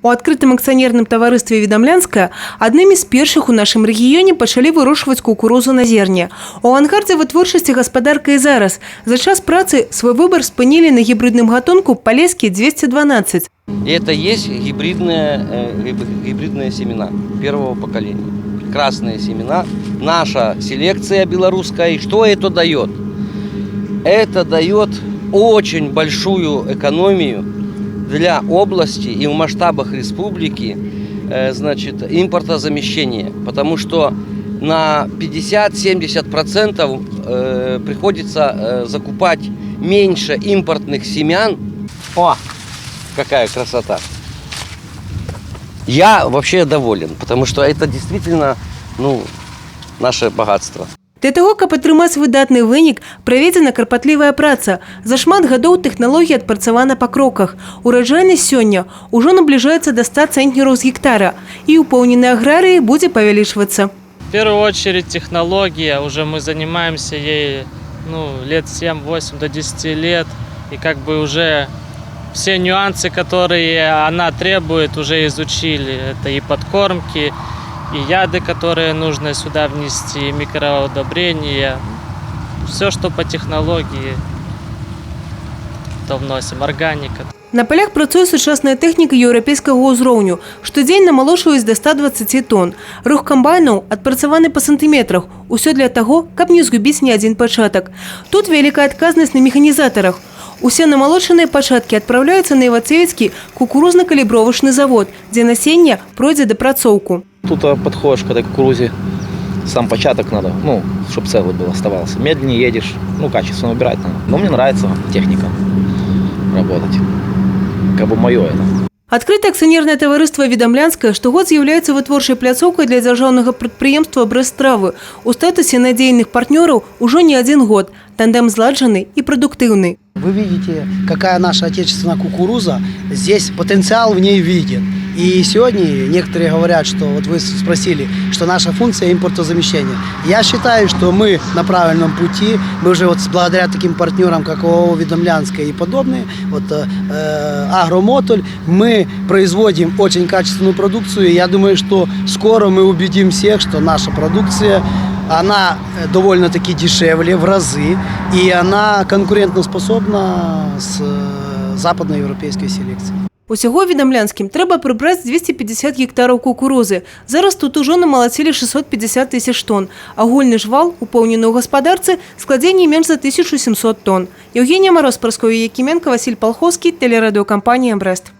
У адкрытым акцыянерным таварыстве «Відамлянская» аднымі з першых у нашым рэгіёне пачалі вырошчваць кукурузу на зерне. У авангардзе вытворчасці гаспадарка і зараз. За час працы свой выбор спынілі на гібридным гатунку «Полесский 212». Это есть гибридные семена первого поколения. Красные семена. Наша селекция белорусская. И что это дает? Это дает очень большую экономию для области и в масштабах республики, значит, импортозамещения. Потому что на 50-70% приходится закупать меньше импортных семян. О, какая красота! Я вообще доволен, потому что это действительно, наше богатство. Для того, каб атрымаць выдатны вынік, праведзена карпатлівая праца. За шмат гадоў тэхналогія адпрацавана па кроках. Ураджайнасць сёння ўжо набліжаецца да 100 цэнтнераў з гектара, і ўпоўнены аграрыі будзе павялічвацца. В первую очередь технология, уже мы занимаемся ей лет 7-8 до 10 лет, и как бы уже все нюансы, которые она требует, уже изучили. Это и подкормки, и яды, которые нужно сюда внести, и микроудобрения. Все, что по технологии, то вносим, органика. На полях працуе сучасная тэхніка еўрапейскага ўзроўню. Штодзень намалошваюць до 120 тонн. Рух камбайнаў адпрацаваны па сантыметрах. Усё для таго, каб не згубіць ні адзін пачатак. Тут вялікая адказнасць на механізатарах. Усе намалочаныя пачаткі адпраўляюцца на Івацевіцкі кукурузна-калібровачны завод, дзе насенне пройдзе дапрацоўку. Тут подходишь к этой кукурузе, сам початок надо, чтобы целый был, оставался. Медленнее едешь, качественно убирать надо. Но мне нравится техника работать. Как бы мое это. Адкрытае акцыянернае таварыства «Відамлянская» штогод з'яўляецца вытворчай пляцоўкай для дзяржаўнага прадпрыемства «Брэстравы». У статусе надзейных партнёраў ужо не один год. Тандем зладжаны и продуктивный. Вы видите, какая наша отечественная кукуруза. Здесь потенциал в ней виден. И сегодня некоторые говорят, что вот вы спросили, что наша функция импортозамещения. Я считаю, что мы на правильном пути. Мы уже благодаря таким партнерам, как ООО «Відамлянская» и подобные, Агромодуль, мы производим очень качественную продукцию. И я думаю, что скоро мы убедим всех, что наша продукция, она довольно-таки дешевле в разы, и она конкурентоспособна с западноевропейской селекцией. Усяго «Відамлянскім» трэба прыбраць 250 гектараў кукурузы. Зараз тут ужо намалацілі 650 тысяч тонн. Агульны ж вал, упоўнены ў гаспадарцы, складзе не менш за 1700 тонн. Евгения Мороз, Парасковья Якименко, Василь Полховский, телерадиокомпания «Брест».